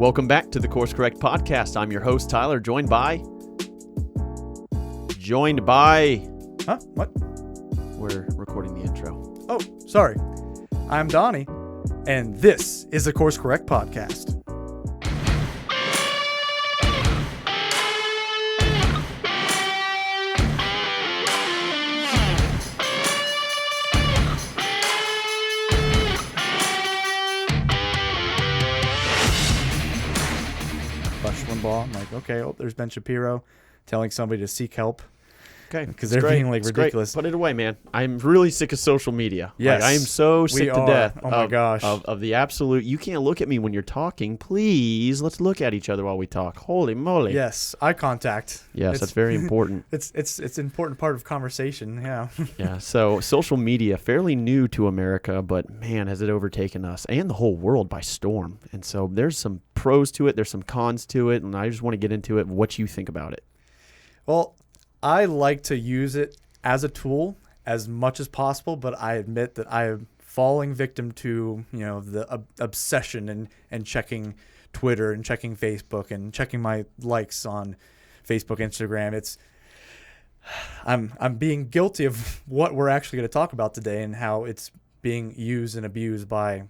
Welcome back to the Course Correct podcast. I'm your host, Tyler, joined by... Huh? What? We're recording the intro. Oh, sorry. I'm Donnie, and this is the Course Correct podcast. I'm like, okay, oh, there's Ben Shapiro telling somebody to seek help. Okay. Because they're being like ridiculous. Put it away, man. I'm really sick of social media. Yes. Like, I am so sick to death. Oh my gosh. Of the absolute, you can't look at me when you're talking. Please, let's look at each other while we talk. Holy moly. Yes, eye contact. Yes, that's very important. It's an important part of conversation, yeah. Yeah, so social media, fairly new to America, but man, has it overtaken us and the whole world by storm. And so there's some pros to it, there's some cons to it, and I just want to get into it. What you think about it? Well, I like to use it as a tool as much as possible, but I admit that I am falling victim to, the obsession and checking Twitter and checking Facebook and checking my likes on Facebook, Instagram. I'm being guilty of what we're actually going to talk about today and how it's being used and abused by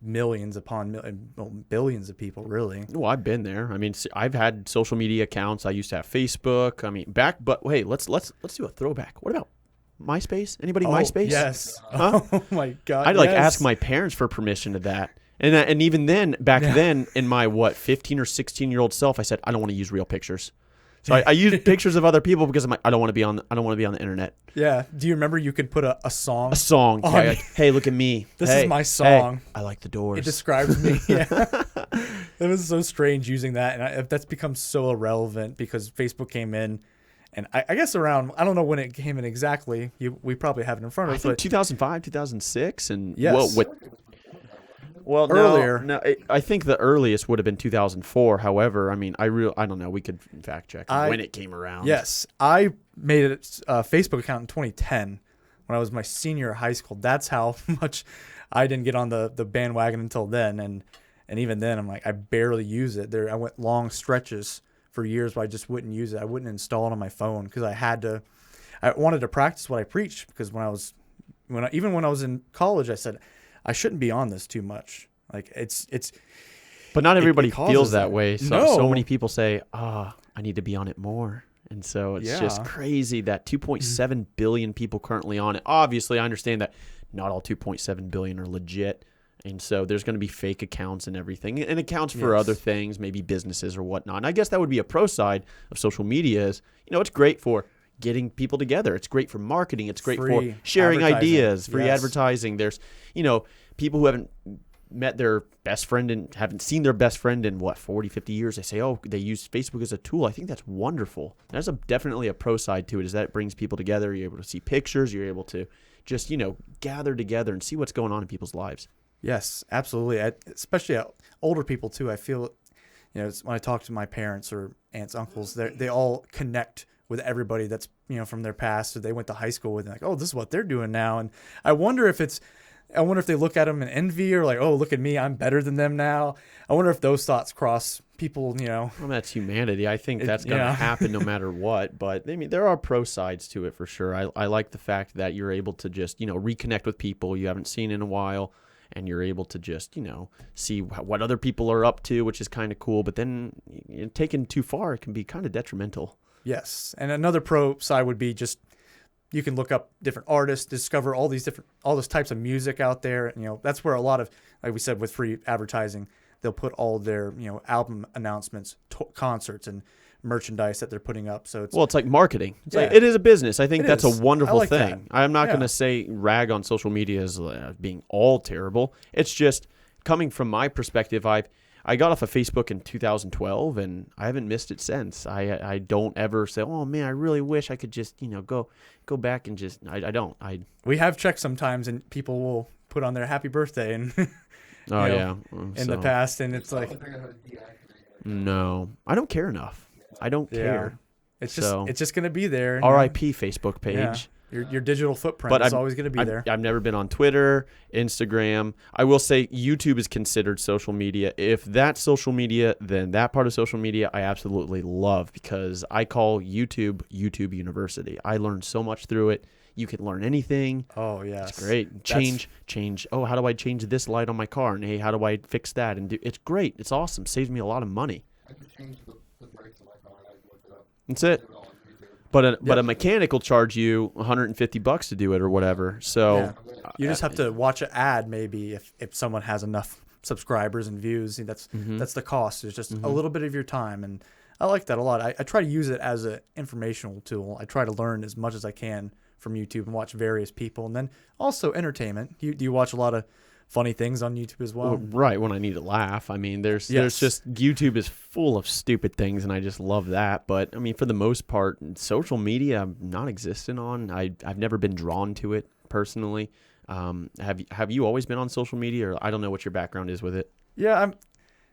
millions upon billions of people, really. Well, I've been there. I mean, I've had social media accounts. I used to have Facebook. I mean, but wait, let's do a throwback. What about MySpace? Anybody MySpace? Yes. Huh? Oh my God. I'd ask my parents for permission to that. And even then, then, in my 15 or 16-year-old self, I said I don't want to use real pictures. So I used pictures of other people because I'm like, I don't want to be on the internet. Yeah. Do you remember you could put a song? A song. On, like, hey, look at me. This is my song. Hey, I like the Doors. It describes me. Yeah. It was so strange using that, and that's become so irrelevant because Facebook came in, and I guess around, I don't know when it came in exactly. We probably have it in front of us. I think 2005, 2006, and yes. Well, earlier. No, I think the earliest would have been 2004. However, I mean, I don't know. We could fact check when it came around. Yes, I made a Facebook account in 2010 when I was my senior high school. That's how much I didn't get on the bandwagon until then, and even then, I'm like, I barely use it. I went long stretches for years where I just wouldn't use it. I wouldn't install it on my phone because I wanted to practice what I preached, because when I was in college, I said I shouldn't be on this too much. Like it's But not everybody feels that way. No. So many people say, I need to be on it more. And so it's just crazy that 2.7 billion people currently on it. Obviously, I understand that not all 2.7 billion are legit. And so there's going to be fake accounts and everything, and accounts for other things, maybe businesses or whatnot. And I guess that would be a pro side of social media is, it's great for getting people together. It's great for marketing. It's great for sharing ideas, free advertising. There's, people who haven't met their best friend and haven't seen their best friend in 40, 50 years. They say, they use Facebook as a tool. I think that's wonderful. There's definitely a pro side to it, is that it brings people together. You're able to see pictures. You're able to just, gather together and see what's going on in people's lives. Yes, absolutely. Especially older people too. I feel, when I talk to my parents or aunts, uncles, they all connect with everybody that's, from their past, or they went to high school with, and like, oh, this is what they're doing now. And I wonder if they look at them in envy, or like, oh, look at me, I'm better than them now. I wonder if those thoughts cross people, Well, that's humanity. I think that's going to happen no matter what. But I mean, there are pro sides to it for sure. I like the fact that you're able to just, reconnect with people you haven't seen in a while. And you're able to just, see what other people are up to, which is kind of cool. But then taken too far, it can be kind of detrimental. Yes. And another pro side would be just, you can look up different artists, discover all those types of music out there. That's where a lot of, like we said, with free advertising, they'll put all their, album announcements, concerts, and merchandise that they're putting up. So it's like marketing. It is a business. I think that's a wonderful thing. That. I'm not going to say rag on social media as being all terrible. It's just coming from my perspective. I got off of Facebook in 2012, and I haven't missed it since. I don't ever say, oh man, I really wish I could just go back and just. I don't. We have checked sometimes, and people will put on their happy birthday and in the past, and it's like, no, I don't care enough. I don't care. It's just going to be there. R.I.P. Facebook page. Yeah. Your digital footprint is always going to be there. I've never been on Twitter, Instagram. I will say YouTube is considered social media. If that's social media, then that part of social media I absolutely love, because I call YouTube University. I learned so much through it. You can learn anything. Oh, yes. It's great. Change. Oh, how do I change this light on my car? And hey, how do I fix that? And it's great. It's awesome. Saves me a lot of money. I could change the brakes on my car and I looked it up. That's it. But a mechanic will charge you $150 to do it or whatever. So you just have to watch an ad maybe if someone has enough subscribers and views. That's the cost. It's just a little bit of your time, and I like that a lot. I try to use it as an informational tool. I try to learn as much as I can from YouTube and watch various people, and then also entertainment. Do you watch a lot of funny things on YouTube as well? Right, when I need to laugh. I mean, there's just, YouTube is full of stupid things, and I just love that. But I mean, for the most part, social media I'm not existent on. I've never been drawn to it personally. Have you always been on social media, or I don't know what your background is with it? Yeah,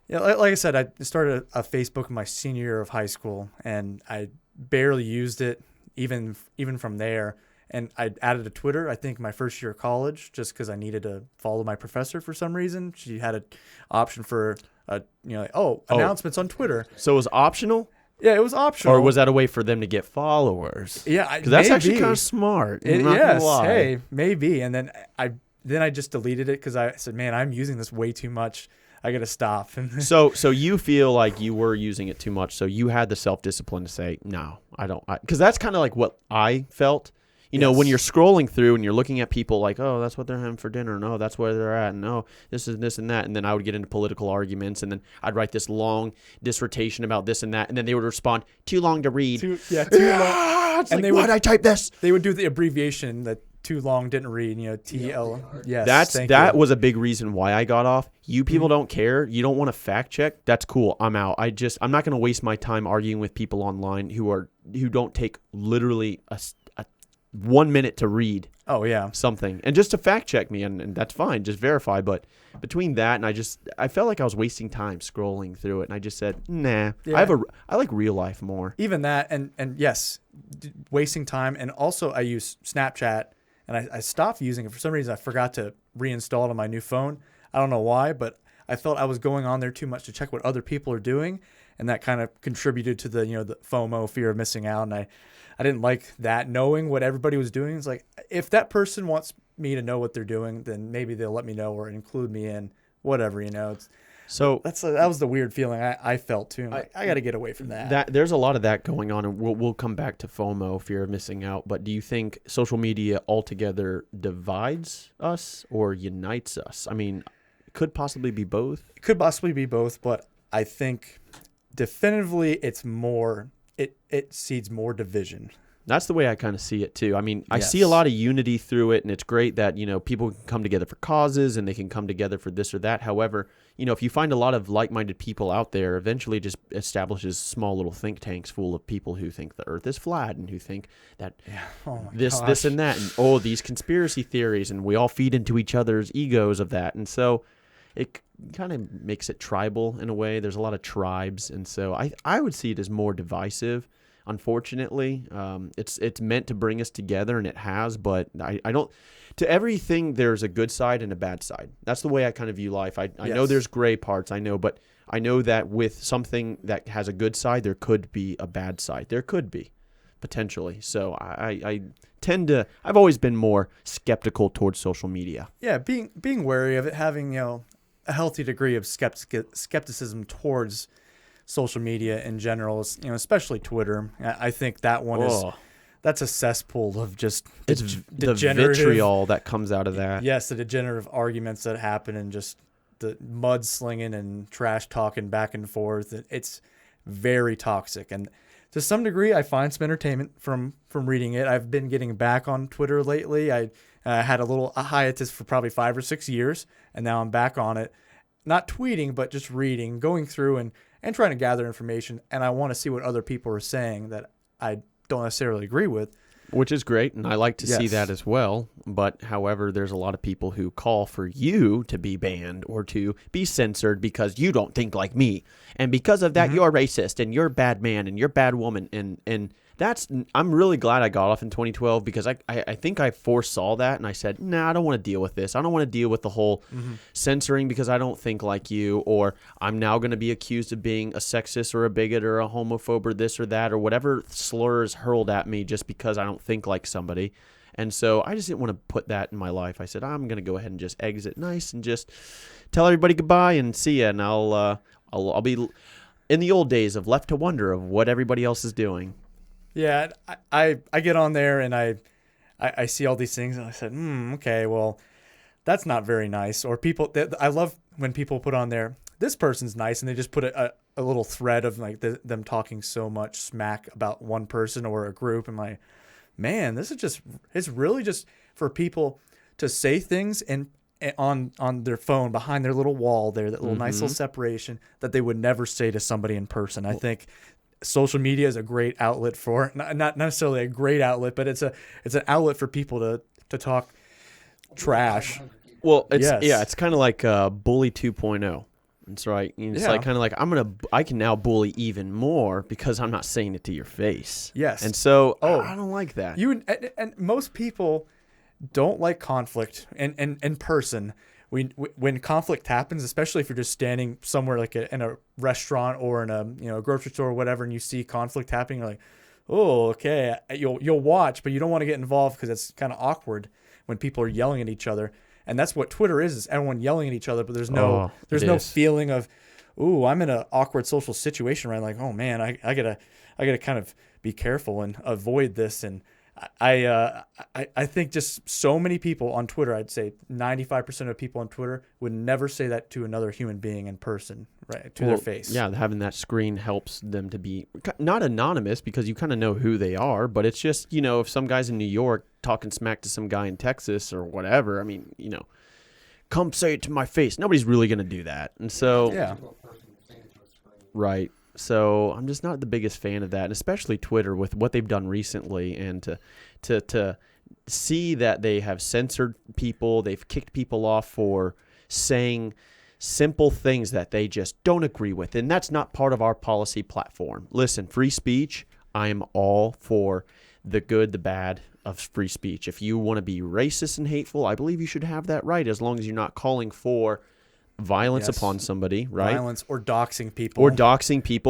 like I said, I started a Facebook in my senior year of high school, and I barely used it even from there. And I added a Twitter, I think, my first year of college, just because I needed to follow my professor for some reason. She had an option for, announcements on Twitter. So it was optional? Yeah, it was optional. Or was that a way for them to get followers? Yeah, because that's actually kind of smart. Yes, hey, maybe. And then I just deleted it because I said, man, I'm using this way too much. I got to stop. So you feel like you were using it too much. So you had the self-discipline to say, no, I don't. Because that's kind of like what I felt. You know, when you're scrolling through and you're looking at people like, oh, that's what they're having for dinner. No, that's where they're at. No, this is this and that. And then I would get into political arguments, and then I'd write this long dissertation about this and that. And then they would respond, too long to read. Too long. It's and like, why'd I type this? They would do the abbreviation that too long didn't read, TL. Yes. That was a big reason why I got off. You people don't care. You don't want to fact check. That's cool. I'm out. I'm not going to waste my time arguing with people online who don't take literally a 1 minute to read something and just to fact check me, and that's fine, just verify. But between that and I felt like I was wasting time scrolling through it, and I just said, nah. I like real life more. Even that, and yes, wasting time. And also I use Snapchat, and I stopped using it for some reason. I forgot to reinstall it on my new phone. I don't know why, but I felt I was going on there too much to check what other people are doing, and that kind of contributed to the the FOMO, fear of missing out. And I didn't like that, knowing what everybody was doing. It's like, if that person wants me to know what they're doing, then maybe they'll let me know or include me in whatever, So that was the weird feeling I felt too. I got to get away from that. There's a lot of that going on, and we'll come back to FOMO, fear of missing out. But do you think social media altogether divides us or unites us? I mean, it could possibly be both. It could possibly be both, but I think definitively it's more. It seeds more division. That's the way I kind of see it too. I mean, I see a lot of unity through it, and it's great that, people can come together for causes and they can come together for this or that. However, if you find a lot of like-minded people out there, eventually it just establishes small little think tanks full of people who think the earth is flat and who think that this and that, and these conspiracy theories, and we all feed into each other's egos of that. And so it kind of makes it tribal in a way. There's a lot of tribes, and so I would see it as more divisive. Unfortunately, it's meant to bring us together, and it has. But I don't. To everything, there's a good side and a bad side. That's the way I kind of view life. I know there's gray parts. I know, but I know that with something that has a good side, there could be a bad side. There could be, potentially. So I tend to. I've always been more skeptical towards social media. Yeah, being wary of it, having a healthy degree of skepticism towards social media in general, especially Twitter. I think that one that's a cesspool of just the vitriol that comes out of that. Yes, the degenerative arguments that happen, and just the mudslinging and trash talking back and forth. It's very toxic, and to some degree, I find some entertainment from reading it. I've been getting back on Twitter lately. I had a hiatus for probably 5 or 6 years, and now I'm back on it. Not tweeting, but just reading, going through and trying to gather information. And I want to see what other people are saying that I don't necessarily agree with. Which is great, and I like to see that as well. But, however, there's a lot of people who call for you to be banned or to be censored because you don't think like me. And because of that, you're racist, and you're a bad man, and you're a bad woman. And I'm really glad I got off in 2012 because I think I foresaw that and I said, nah, I don't want to deal with this. I don't want to deal with the whole censoring because I don't think like you, or I'm now going to be accused of being a sexist or a bigot or a homophobe or this or that or whatever slurs hurled at me just because I don't think like somebody. And so I just didn't want to put that in my life. I said, I'm going to go ahead and just exit nice and just tell everybody goodbye and see ya. And I'll be in the old days of left to wonder of what everybody else is doing. Yeah, I get on there and I see all these things and I said, okay, well, that's not very nice. Or I love when people put on there, this person's nice, and they just put a little thread of like them talking so much smack about one person or a group. And like, man, it's really just for people to say things and on their phone behind their little wall there, that little nice little separation that they would never say to somebody in person. I think social media is a great outlet for, not necessarily a great outlet, but it's an outlet for people to talk trash. Well, it's kind of like Bully 2.0. That's right. It's like kind of like I can now bully even more because I'm not saying it to your face. Yes. And so I don't like that. And most people don't like conflict in person. When conflict happens, especially if you're just standing somewhere like in a restaurant or in a grocery store or whatever, and you see conflict happening, you're like, oh, okay, you'll watch, but you don't want to get involved because it's kind of awkward when people are yelling at each other. And that's what Twitter is everyone yelling at each other, but there's no feeling of, ooh, I'm in an awkward social situation, right? Like, oh man, I gotta kind of be careful and avoid this. And I think just so many people on Twitter, I'd say 95% of people on Twitter would never say that to another human being in person, right, to their face. Yeah, having that screen helps them to be not anonymous because you kind of know who they are, but it's just, if some guy's in New York talking smack to some guy in Texas or whatever, I mean, come say it to my face. Nobody's really going to do that. And so, right. So I'm just not the biggest fan of that, and especially Twitter with what they've done recently, and to see that they have censored people, they've kicked people off for saying simple things that they just don't agree with, and that's not part of our policy platform. Listen, free speech, I am all for the good, the bad of free speech. If you want to be racist and hateful, I believe you should have that right, as long as you're not calling for violence upon somebody, right? Violence or doxing people.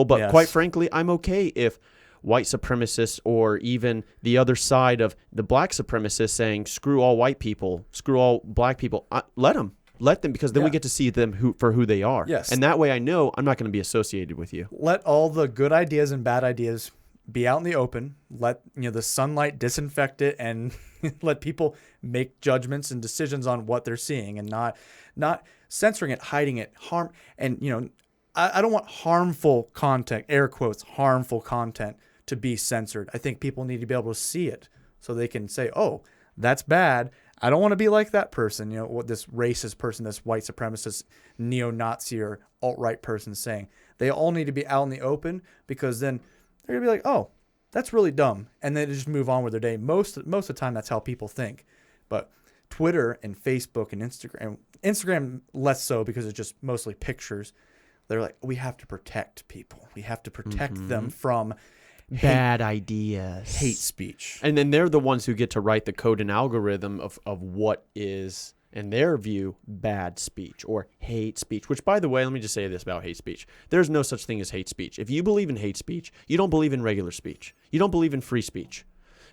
But quite frankly, I'm okay if white supremacists or even the other side of the black supremacists saying, screw all white people, screw all black people. Let them, because then we get to see them for who they are. Yes. And that way I know I'm not going to be associated with you. Let all the good ideas and bad ideas be out in the open. Let the sunlight disinfect it, and let people make judgments and decisions on what they're seeing, and not censoring it, hiding it, harm. And I don't want harmful content, air quotes, harmful content to be censored. I think people need to be able to see it so they can say, oh, that's bad. I don't want to be like that person. What this racist person, this white supremacist, neo-Nazi or alt-right person is saying. They all need to be out in the open, because then they're going to be like, oh, that's really dumb. And then they just move on with their day. Most of the time, that's how people think. But Twitter and Facebook and Instagram less so, because it's just mostly pictures. They're like, we have to protect people. We have to protect them from bad ideas, hate speech. And then they're the ones who get to write the code and algorithm of what is, in their view, bad speech or hate speech. Which, by the way, let me just say this about hate speech. There's no such thing as hate speech. If you believe in hate speech, you don't believe in regular speech. You don't believe in free speech.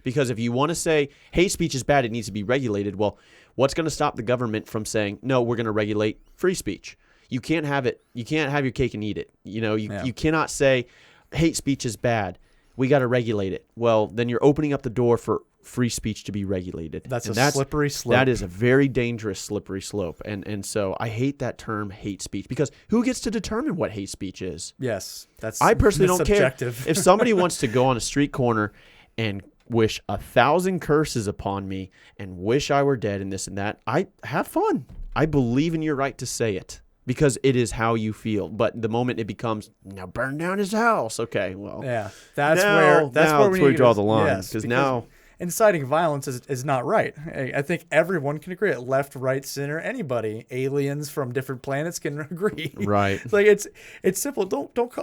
Because if you want to say hate speech is bad, it needs to be regulated, well, what's going to stop the government from saying, no, we're going to regulate free speech? You can't have it. You can't have your cake and eat it. You cannot say hate speech is bad. We got to regulate it. Well, then you're opening up the door for free speech to be regulated. That's a slippery slope. That is a very dangerous slippery slope. And so I hate that term hate speech, because who gets to determine what hate speech is? Yes. I personally don't subjective. care. If somebody wants to go on a street corner and wish 1,000 curses upon me and wish I were dead and this and that, I have fun. I believe in your right to say it, because it is how you feel. But the moment it becomes, now burn down his house. Okay, well. Yeah, that's where we draw the line. Yes, because now inciting violence is not right. I think everyone can agree. Left, right, center, anybody, aliens from different planets can agree. Right. It's like it's simple.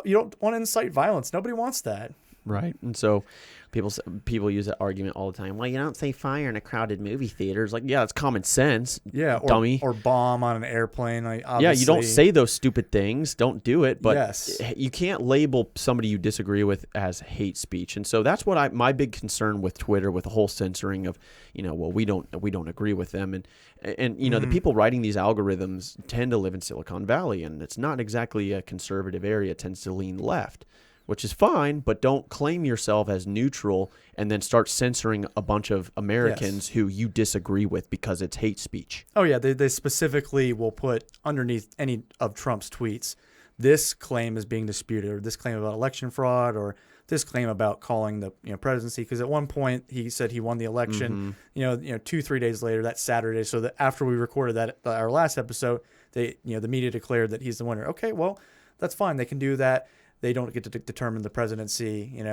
You don't want to incite violence. Nobody wants that. Right. And so people use that argument all the time. Well, you don't say fire in a crowded movie theater. It's like, yeah, it's common sense. Yeah, dummy. Or bomb on an airplane. Like, yeah, you don't say those stupid things. Don't do it. But yes. you can't label somebody you disagree with as hate speech. And so that's what my big concern with Twitter, with the whole censoring of, well, we don't agree with them. And the people writing these algorithms tend to live in Silicon Valley, and it's not exactly a conservative area. It tends to lean left, which is fine, but don't claim yourself as neutral and then start censoring a bunch of Americans who you disagree with because it's hate speech. Oh, yeah. They specifically will put underneath any of Trump's tweets, this claim is being disputed, or this claim about election fraud, or this claim about calling the presidency. Because at one point he said he won the election, 2-3 days later, that Saturday. So that after we recorded that our last episode, the media declared that he's the winner. Okay, well, that's fine. They can do that. They don't get to determine the presidency, and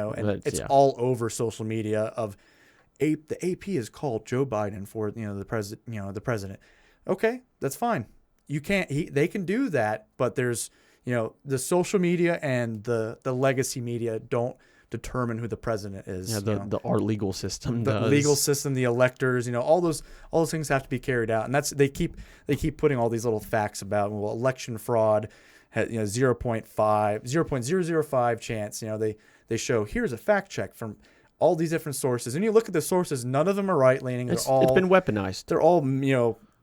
it's all over social media. Of the AP has called Joe Biden for the president. Okay, that's fine. You can't. They can do that, but there's the social media and the legacy media don't determine who the president is. Yeah, our legal system the does. Legal system, the electors, all those things have to be carried out, and that's they keep putting all these little facts about election fraud. 0.005 chance. They show here's a fact check from all these different sources, and you look at the sources, none of them are right leaning. It's been weaponized.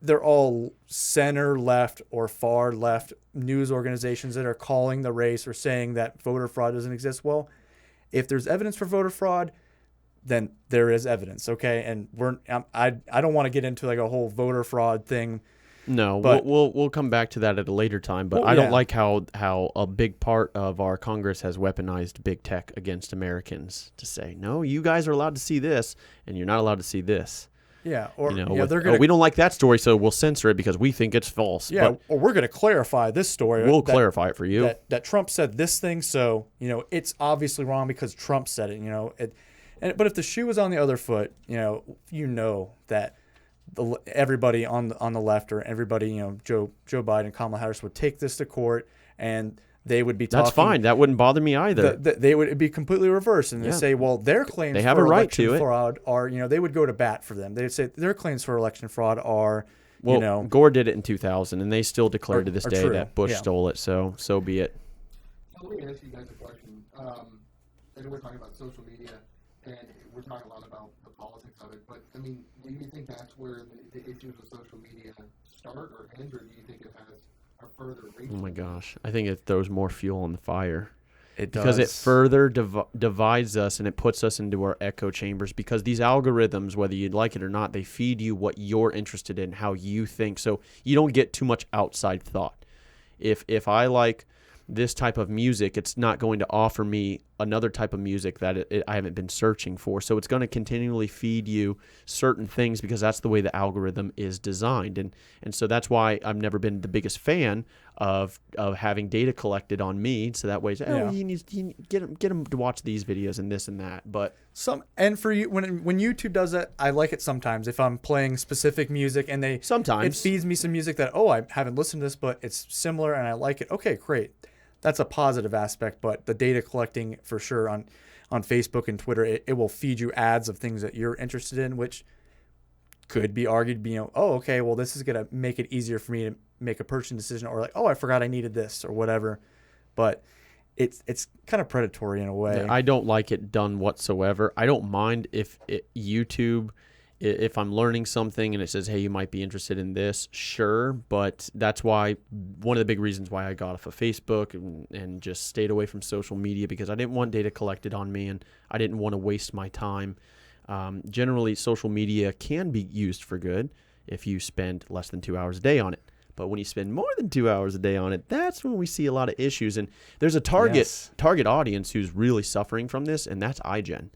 They're all center left or far left news organizations that are calling the race or saying that voter fraud doesn't exist. Well, if there's evidence for voter fraud, then there is evidence. Okay, and I don't want to get into like a whole voter fraud thing. No, but we'll come back to that at a later time. But I don't like how a big part of our Congress has weaponized big tech against Americans to say, no, you guys are allowed to see this, and you're not allowed to see this. Yeah, or they're gonna, we don't like that story, so we'll censor it because we think it's false. Yeah, or we're going to clarify this story. We'll clarify it for you. That Trump said this thing, so it's obviously wrong because Trump said it. But if the shoe was on the other foot, that. Everybody on the left, or everybody, Joe Biden, Kamala Harris, would take this to court, and they would be talking. That's fine. That wouldn't bother me either. They would be completely reversed, and they say, well, their claims they have for a right election to it. fraud are, they would go to bat for them. They'd say their claims for election fraud are, Gore did it in 2000, and they still declare to this day true. that Bush stole it. So be it. Let me ask you guys a question. I know we're talking about social media, and we're talking a lot about the politics of it, but I mean, do you think that's where the issues of social media start or end, or do you think it has a further reach? Oh my gosh, I think it throws more fuel on the fire. It does. Because it further divides us, and it puts us into our echo chambers, because these algorithms, whether you'd like it or not, they feed you what you're interested in, how you think, so you don't get too much outside thought. If I like this type of music, it's not going to offer me another type of music that I haven't been searching for. So it's going to continually feed you certain things because that's the way the algorithm is designed. And so that's why I've never been the biggest fan of having data collected on me. So that way, you need to get them to watch these videos and this and that. But for you, when YouTube does it, I like it sometimes. If I'm playing specific music and it feeds me some music that, I haven't listened to this, but it's similar and I like it. Okay, great. That's a positive aspect, but the data collecting for sure on Facebook and Twitter, it will feed you ads of things that you're interested in, which could be argued, okay, well, this is going to make it easier for me to make a purchasing decision, or like, I forgot I needed this or whatever. But it's kind of predatory in a way. Yeah, I don't like it done whatsoever. I don't mind if YouTube, if I'm learning something and it says, hey, you might be interested in this, sure. But that's why one of the big reasons why I got off of Facebook and just stayed away from social media, because I didn't want data collected on me and I didn't want to waste my time. Generally, social media can be used for good if you spend less than 2 hours a day on it. But when you spend more than 2 hours a day on it, that's when we see a lot of issues. And there's a target audience who's really suffering from this, and that's iGen.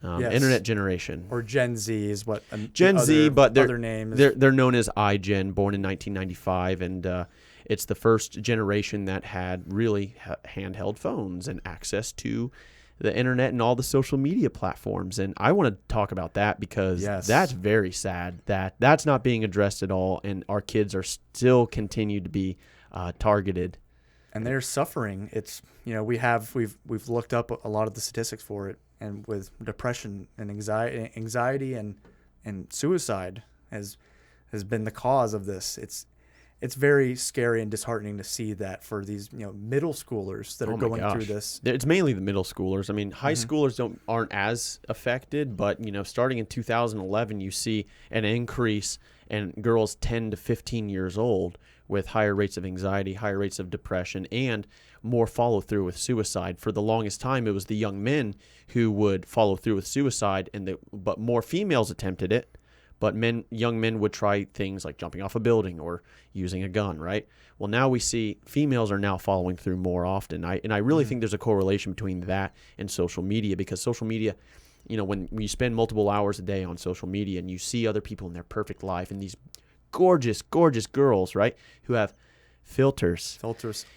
Internet generation, or Gen Z is what Gen Z, but their name is. They're known as iGen, born in 1995, and it's the first generation that had really handheld phones and access to the internet and all the social media platforms. And I want to talk about that because that's very sad that that's not being addressed at all, and our kids are still continue to be targeted. and they're suffering. It's, we've looked up a lot of the statistics for it, and with depression and anxiety and suicide has been the cause of this. It's very scary and disheartening to see that for these middle schoolers that are going through this. It's mainly the middle schoolers. I mean, high schoolers aren't as affected, but starting in 2011, you see an increase in girls 10 to 15 years old with higher rates of anxiety, higher rates of depression, and more follow through with suicide. For the longest time, it was the young men who would follow through with suicide, but more females attempted it. But young men would try things like jumping off a building or using a gun, right? Well, now we see females are now following through more often. I really think there's a correlation between that and social media, because social media, when you spend multiple hours a day on social media and you see other people in their perfect life and these gorgeous, gorgeous girls, right, who have filters,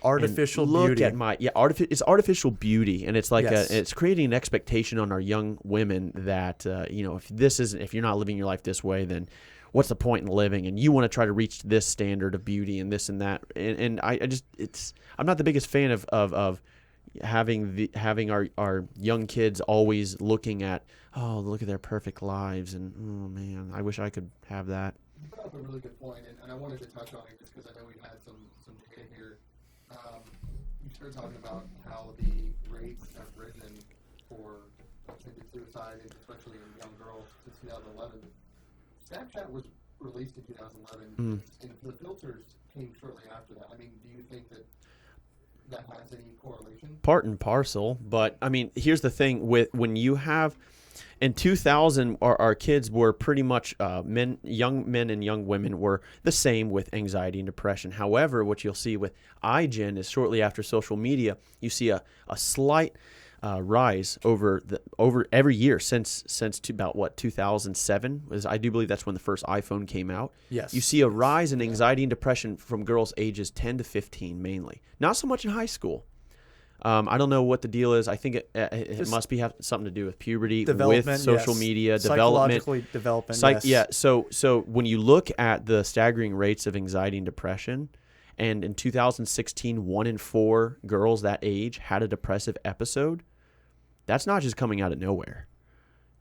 artificial beauty. It's artificial beauty, and it's like Yes. it's creating an expectation on our young women that if you're not living your life this way, then what's the point in living? And you want to try to reach this standard of beauty and this and that. And I'm not the biggest fan of having our young kids always looking at, oh, look at their perfect lives, and oh man, I wish I could have that. You brought up a really good point, and I wanted to touch on it just because I know we've had some data here. You started talking about how the rates have risen for attempted suicide, and especially in young girls, since 2011. Snapchat was released in 2011, and the filters came shortly after that. I mean, do you think that has any correlation? Part and parcel, but I mean, here's the thing: when you have in 2000, our kids were pretty much young men and young women were the same with anxiety and depression. However, what you'll see with iGen is shortly after social media, you see a slight rise over every year since about 2007. I do believe that's when the first iPhone came out. Yes. You see a rise in anxiety and depression from girls ages 10 to 15 mainly. Not so much in high school. I don't know what the deal is. I think it must have something to do with puberty, with social media, development. Psychologically development, yes. Yeah, so when you look at the staggering rates of anxiety and depression, and in 2016, 1 in 4 girls that age had a depressive episode, that's not just coming out of nowhere.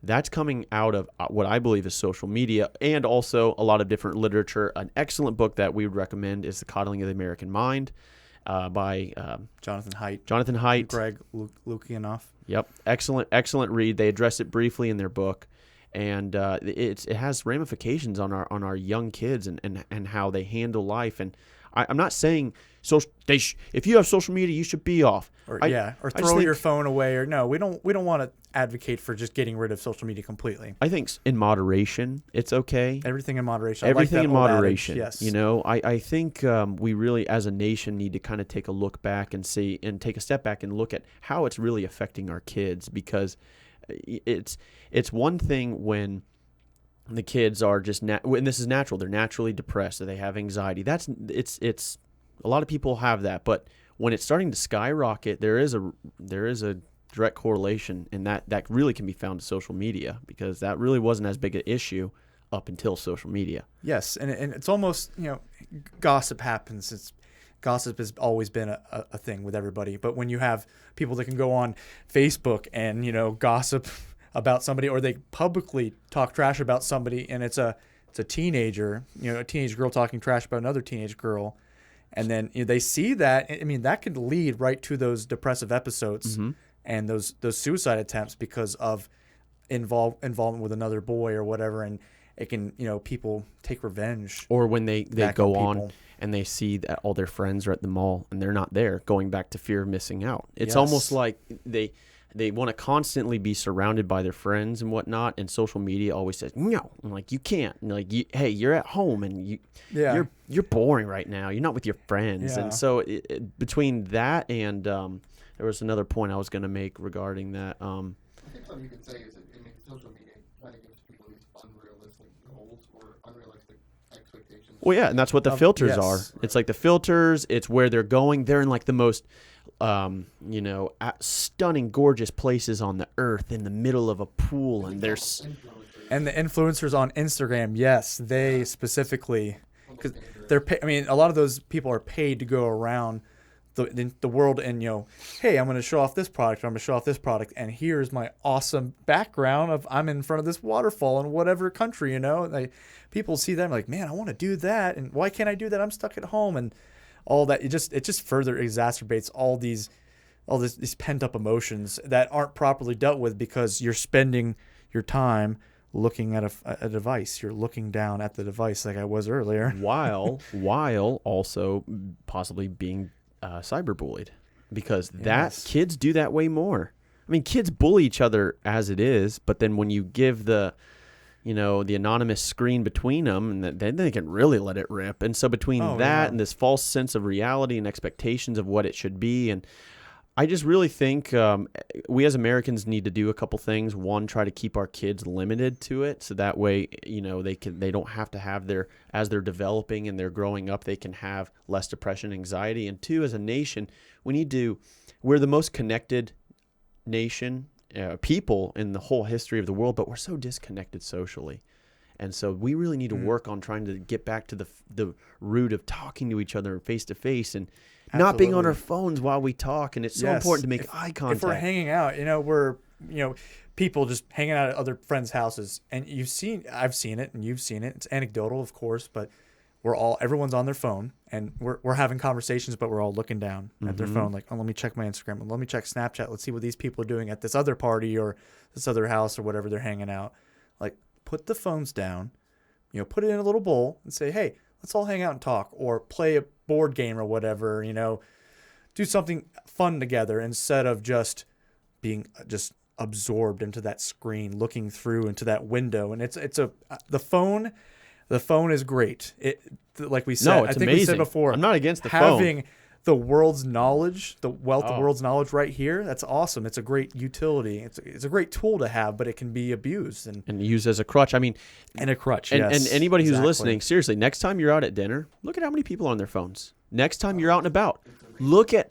That's coming out of what I believe is social media, and also a lot of different literature. An excellent book that we would recommend is The Coddling of the American Mind, by Jonathan Haidt. Greg Lukianoff. Yep, excellent read. They address it briefly in their book, and it has ramifications on our young kids and how they handle life. And I'm not saying if you have social media, you should be off. Or throw your phone away. Or no, we don't want to advocate for just getting rid of social media completely. I think in moderation, it's okay. Everything in moderation. Everything in moderation. Yes. I think we really, as a nation, need to kind of take a look back and see, and take a step back and look at how it's really affecting our kids, because it's one thing when the kids are just and this is natural. They're naturally depressed, so they have anxiety. It's a lot of people have that, but when it's starting to skyrocket, there is a direct correlation, and that really can be found in social media, because that really wasn't as big an issue up until social media. Yes, and it's almost, gossip happens. Gossip has always been a thing with everybody, but when you have people that can go on Facebook and gossip about somebody, or they publicly talk trash about somebody, and it's a teenager, a teenage girl talking trash about another teenage girl, and then they see that. I mean, that could lead right to those depressive episodes. Mm-hmm. And those suicide attempts because of involvement with another boy or whatever, and it can people take revenge. Or when they go on and they see that all their friends are at the mall and they're not there, going back to fear of missing out. It's almost like they want to constantly be surrounded by their friends and whatnot, and social media always says no, like you can't, like hey, you're at home and you're boring right now. You're not with your friends, and so between that and there was another point I was going to make regarding that. I think something you can say is that social media kind of gives people these unrealistic goals or unrealistic expectations. Well, yeah, and that's what the filters are. It's like the filters. It's where they're going. They're in like the most, stunning, gorgeous places on the earth, in the middle of a pool, and there's. And the influencers on Instagram, yes, they specifically, because a lot of those people are paid to go around the world, and hey, I'm going to show off this product, or I'm going to show off this product, and here's my awesome background of I'm in front of this waterfall in whatever country, people see that, like, man, I want to do that, and why can't I do that? I'm stuck at home, and all that. It just further exacerbates all these pent up emotions that aren't properly dealt with, because you're spending your time looking at a device. You're looking down at the device, like I was earlier, while also possibly being cyberbullied, because kids do that way more. I mean, kids bully each other as it is, but then when you give the anonymous screen between them, and then they can really let it rip. And so between and this false sense of reality and expectations of what it should be, and I just really think we as Americans need to do a couple things. One, try to keep our kids limited to it, so that way they don't have to have as they're developing and they're growing up, they can have less depression, anxiety. And two, as a nation, we're the most connected nation, people in the whole history of the world, but we're so disconnected socially. And so we really need to work on trying to get back to the root of talking to each other face to face, and not being on our phones while we talk. And it's so important to make eye contact. If we're hanging out, we're people just hanging out at other friends' houses, and I've seen it, and you've seen it. It's anecdotal, of course, but everyone's on their phone, and we're having conversations, but we're all looking down at their phone, like, oh, let me check my Instagram, let me check Snapchat, let's see what these people are doing at this other party or this other house or whatever they're hanging out. Like, put the phones down, put it in a little bowl and say, hey, let's all hang out and talk, or play a board game or whatever, do something fun together, instead of just being absorbed into that screen, looking through into that window. And the phone is great. Like we said, no, it's I think amazing. We said before, I'm not against the having phone. The world's knowledge, the wealth of world's knowledge right here, that's awesome. It's a great utility. It's a great tool to have, but it can be abused and used as a crutch. I mean, and a crutch. And anybody who's listening, seriously, next time you're out at dinner, look at how many people are on their phones. Next time you're out and about, look at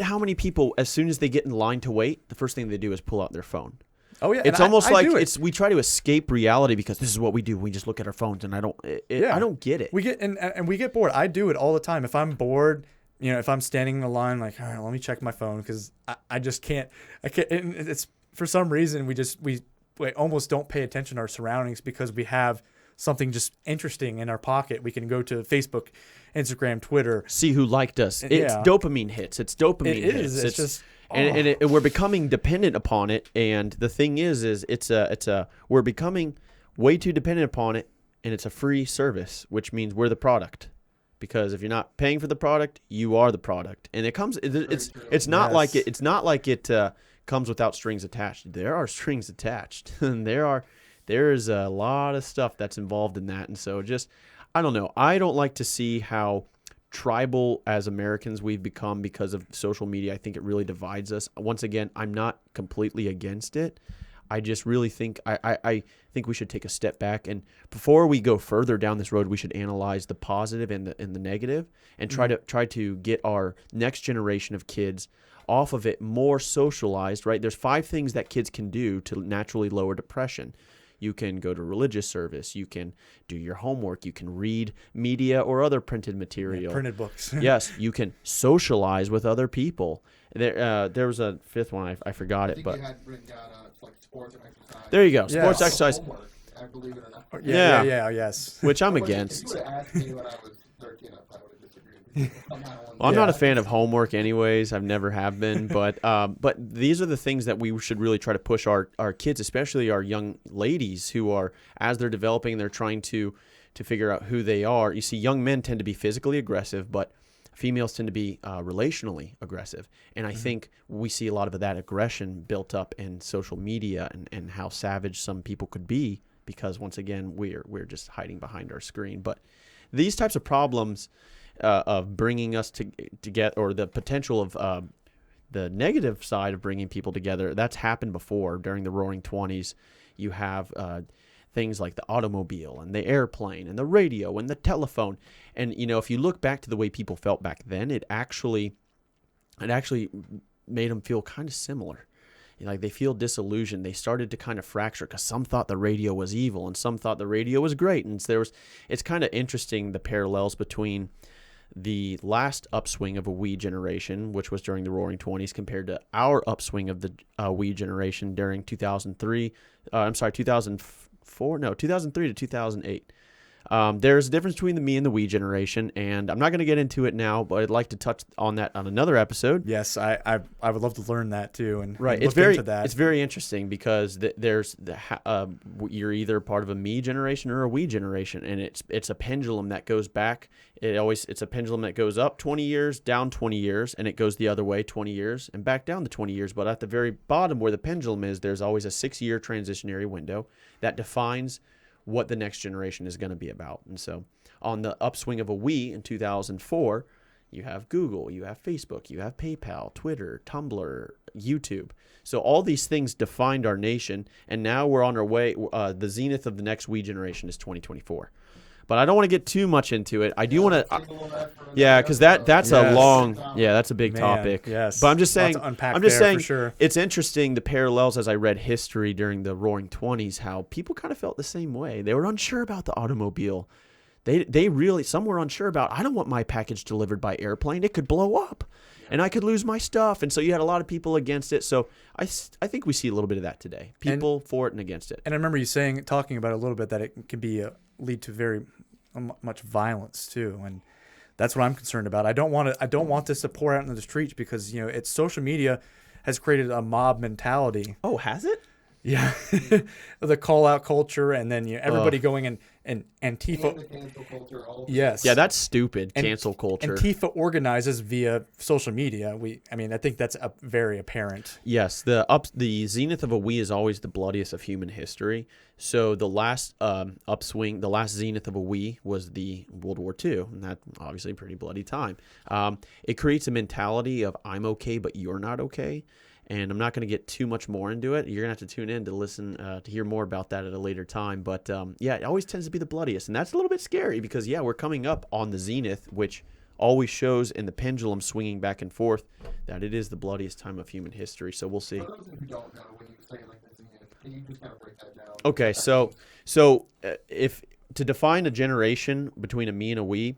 how many people, as soon as they get in line to wait, the first thing they do is pull out their phone. Oh yeah, it's almost like we try to escape reality, because this is what we do. We just look at our phones, and I don't get it. We get bored. I do it all the time. If I'm bored, if I'm standing in the line, like, all right, let me check my phone, because I just can't. I can't. It's for some reason we almost don't pay attention to our surroundings, because we have something just interesting in our pocket. We can go to Facebook, Instagram, Twitter, see who liked us. It's dopamine hits. It's dopamine hits. It's just. And we're becoming dependent upon it. And the thing is we're becoming way too dependent upon it, and it's a free service, which means we're the product. Because if you're not paying for the product, you are the product. And it's not like it comes without strings attached. There are strings attached, and there is a lot of stuff that's involved in that. And so I don't know. I don't like to see how tribal as Americans we've become because of social media. I think it really divides us. Once again, I'm not completely against it. I just really think I think we should take a step back, and before we go further down this road, we should analyze the positive and the negative, and try to get our next generation of kids off of it, more socialized. Right? There's 5 things that kids can do to naturally lower depression. You can go to religious service. You can do your homework. You can read media or other printed material. Printed books. Yes, you can socialize with other people. There was a 5th one. I forgot it, but you had written down like sports and exercise. There you go. Sports, exercise. Homework, I believe it or not. Yes. Which I'm If against. you would have asked me when I was 13, I probably would have disagreed with you. Well, I'm not a fan of homework anyways. I've never have been. But these are the things that we should really try to push our kids, especially our young ladies who are, as they're developing, they're trying to figure out who they are. You see, young men tend to be physically aggressive, but females tend to be relationally aggressive. And I think we see a lot of that aggression built up in social media, and how savage some people could be, because once again, we're just hiding behind our screen. But these types of problems of bringing us together, or the potential of the negative side of bringing people together, that's happened before. During the Roaring 20s, you have things like the automobile and the airplane and the radio and the telephone. And, if you look back to the way people felt back then, it actually made them feel kind of similar. Like, they feel disillusioned. They started to kind of fracture, because some thought the radio was evil and some thought the radio was great. And it's kind of interesting, the parallels between the last upswing of a we generation, which was during the Roaring '20s, compared to our upswing of the we generation during 2003 to 2008. There's a difference between the me and the we generation, and I'm not going to get into it now, but I'd like to touch on that on another episode. Yes, I would love to learn that too, and right. And It's very into that. It's very interesting because you're either part of a me generation or a we generation, and it's a pendulum that goes back. It's a pendulum that goes up 20 years, down 20 years, and it goes the other way 20 years and back down to 20 years. But at the very bottom where the pendulum is, there's always a 6-year transitionary window that defines what the next generation is going to be about. And so on the upswing of a we in 2004, you have Google, you have Facebook, you have PayPal, Twitter, Tumblr, YouTube. So all these things defined our nation, and now we're on our way. The zenith of the next we generation is 2024. But I don't want to get too much into it. I do want to, because that's a long, that's a big topic. Yes, but I'm just saying, for sure. It's interesting the parallels as I read history during the Roaring '20s, how people kind of felt the same way. They were unsure about the automobile. They really, some were unsure about, I don't want my package delivered by airplane. It could blow up, and I could lose my stuff. And so you had a lot of people against it. So I think we see a little bit of that today. People for it and against it. And I remember you talking about it a little bit, that it can be lead to very much violence too, and that's what I'm concerned about. I don't want this to pour out into the streets, because it's social media has created a mob mentality. Oh, has it? Yeah, the call out culture, and then everybody going and Antifa. And the cancel culture, Yes. Yeah, that's stupid. Cancel culture. Antifa organizes via social media. I think that's very apparent. Yes, the zenith of a we is always the bloodiest of human history. So the last upswing, the last zenith of a we was the World War II, and that obviously a pretty bloody time. It creates a mentality of I'm okay, but you're not okay. And I'm not going to get too much more into it. You're going to have to tune in to listen to hear more about that at a later time. But it always tends to be the bloodiest. And that's a little bit scary because, we're coming up on the zenith, which always shows in the pendulum swinging back and forth that it is the bloodiest time of human history. So we'll see. For those who don't know, when you say like the zenith, can you just kind of break that down? Okay, so if to define a generation between a me and a we,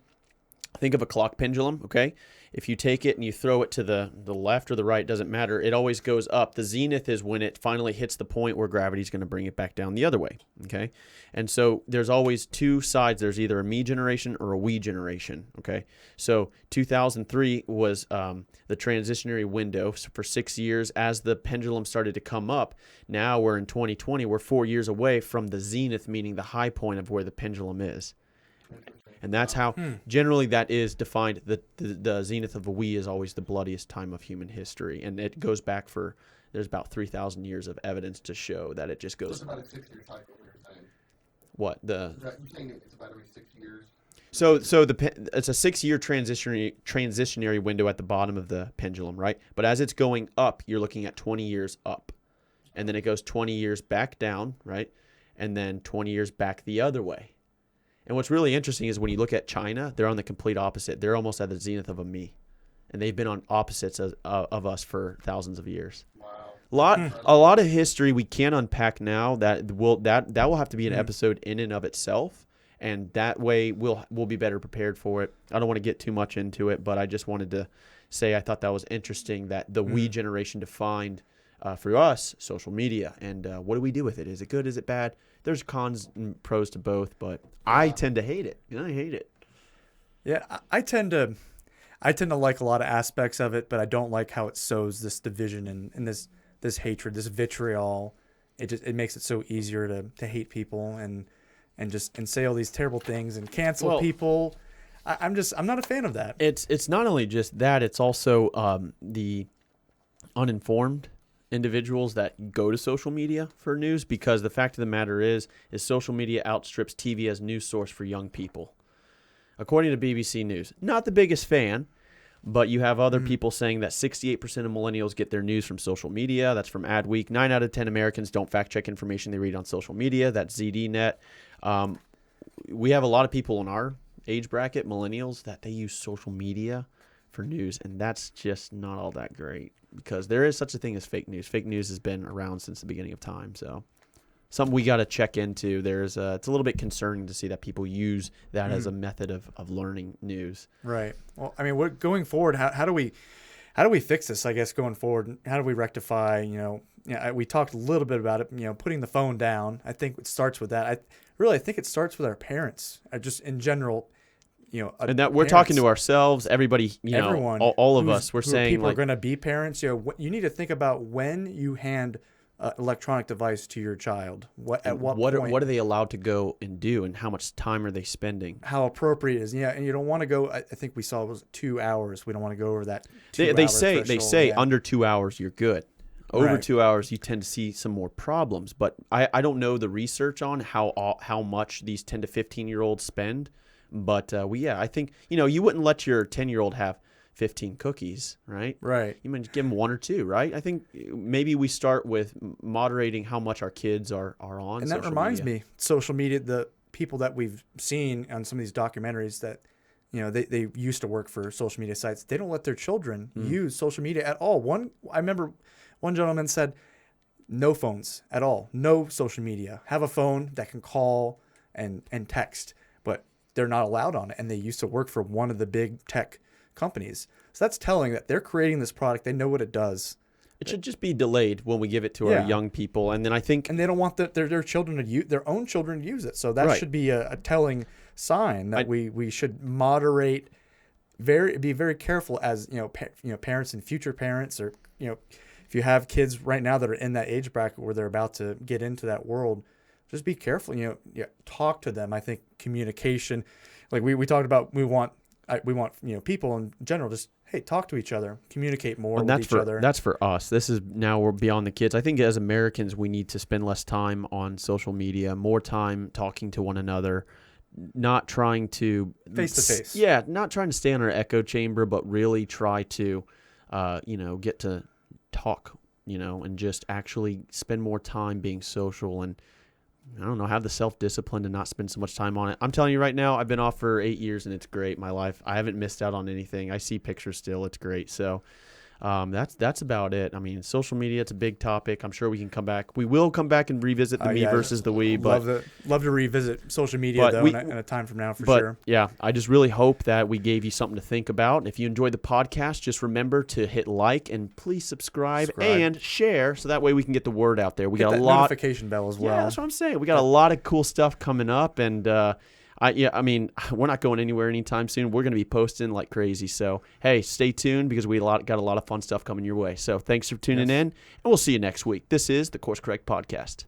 think of a clock pendulum, okay? If you take it and you throw it to the left or the right, doesn't matter. It always goes up. The zenith is when it finally hits the point where gravity's going to bring it back down the other way, okay? And so there's always two sides. There's either a me generation or a we generation, okay? So 2003 was the transitionary window for 6 years as the pendulum started to come up. Now we're in 2020. We're 4 years away from the zenith, meaning the high point of where the pendulum is. And that's how generally that is defined. The zenith of a we is always the bloodiest time of human history. And it goes back there's about 3,000 years of evidence to show that it just goes. So it's about a 6-year cycle, you're saying? What? You're saying it's about every 6 years? So it's a 6-year transitionary window at the bottom of the pendulum, right? But as it's going up, you're looking at 20 years up. And then it goes 20 years back down, right? And then 20 years back the other way. And what's really interesting is when you look at China, they're on the complete opposite. They're almost at the zenith of a me. And they've been on opposites of us for thousands of years. Wow. A lot of history we can't unpack now. That will have to be an episode in and of itself. And that way we'll be better prepared for it. I don't want to get too much into it, but I just wanted to say I thought that was interesting that the we generation defined for us social media. And what do we do with it? Is it good? Is it bad? There's cons and pros to both, but I tend to hate it. I hate it. Yeah, I tend to like a lot of aspects of it, but I don't like how it sows this division and this hatred, this vitriol. It makes it so easier to hate people and say all these terrible things and cancel people. I'm not a fan of that. It's not only just that, it's also the uninformed individuals that go to social media for news, because the fact of the matter is social media outstrips TV as news source for young people. According to BBC News, not the biggest fan, but you have other people saying that 68% of millennials get their news from social media. That's from Adweek. 9 out of 10 Americans don't fact check information they read on social media. That's ZDNet. We have a lot of people in our age bracket, millennials, that they use social media for news, and that's just not all that great, because there is such a thing as fake news. Fake news has been around since the beginning of time. So, something we got to check into. It's a little bit concerning to see that people use that as a method of learning news. Right. Well, I mean, going forward, how do we fix this? I guess going forward, how do we rectify? We talked a little bit about it. Putting the phone down. I think it starts with that. I think it starts with our parents. Just in general. And that we're talking to ourselves, everybody, everyone, all of us. We're saying people are going to be parents. You need to think about when you hand an electronic device to your child. What point? What are they allowed to go and do, and how much time are they spending? How appropriate is and you don't want to go. I think we saw it was 2 hours. We don't want to go over that. They say under 2 hours you're good. Over 2 hours, you tend to see some more problems. But I don't know the research on how much these 10 to 15-year-olds spend. But I think you wouldn't let your 10-year-old have 15 cookies, right? Right. You might give them 1 or 2, right? I think maybe we start with moderating how much our kids are on. And that reminds me, social media. The people that we've seen on some of these documentaries that they used to work for social media sites. They don't let their children use social media at all. I remember one gentleman said, no phones at all, no social media. Have a phone that can call and text, but they're not allowed on it. And they used to work for one of the big tech companies. So that's telling that they're creating this product. They know what it does. It should just be delayed when we give it to our young people. And then I think... And they don't want their children to use, their own children to use it. So that should be a telling sign that we should moderate, be very careful as, parents and future parents, or, if you have kids right now that are in that age bracket where they're about to get into that world, just be careful. Talk to them. I think communication, like we talked about, we want people in general, just talk to each other, communicate more with each other. That's for us. This is now we're beyond the kids. I think as Americans, we need to spend less time on social media, more time talking to one another, not trying to face to face. Yeah, not trying to stay in our echo chamber, but really try to, get to talk, and just actually spend more time being social and, I don't know, have the self-discipline to not spend so much time on it. I'm telling you right now, I've been off for 8 years and it's great. My life, I haven't missed out on anything. I see pictures still. It's great. So that's about it. I mean, social media, it's a big topic. I'm sure we can come back. We will come back and revisit the me versus the we. But love to revisit social media though in a time from now for sure. Yeah, I just really hope that we gave you something to think about. And if you enjoyed the podcast, just remember to hit like and please subscribe and share, so that way we can get the word out there. We got a lot notification bell as well. Yeah, that's what I'm saying. We got a lot of cool stuff coming up, and I mean, we're not going anywhere anytime soon. We're going to be posting like crazy. So, hey, stay tuned because we got a lot of fun stuff coming your way. So thanks for tuning in, and we'll see you next week. This is the Course Correct Podcast.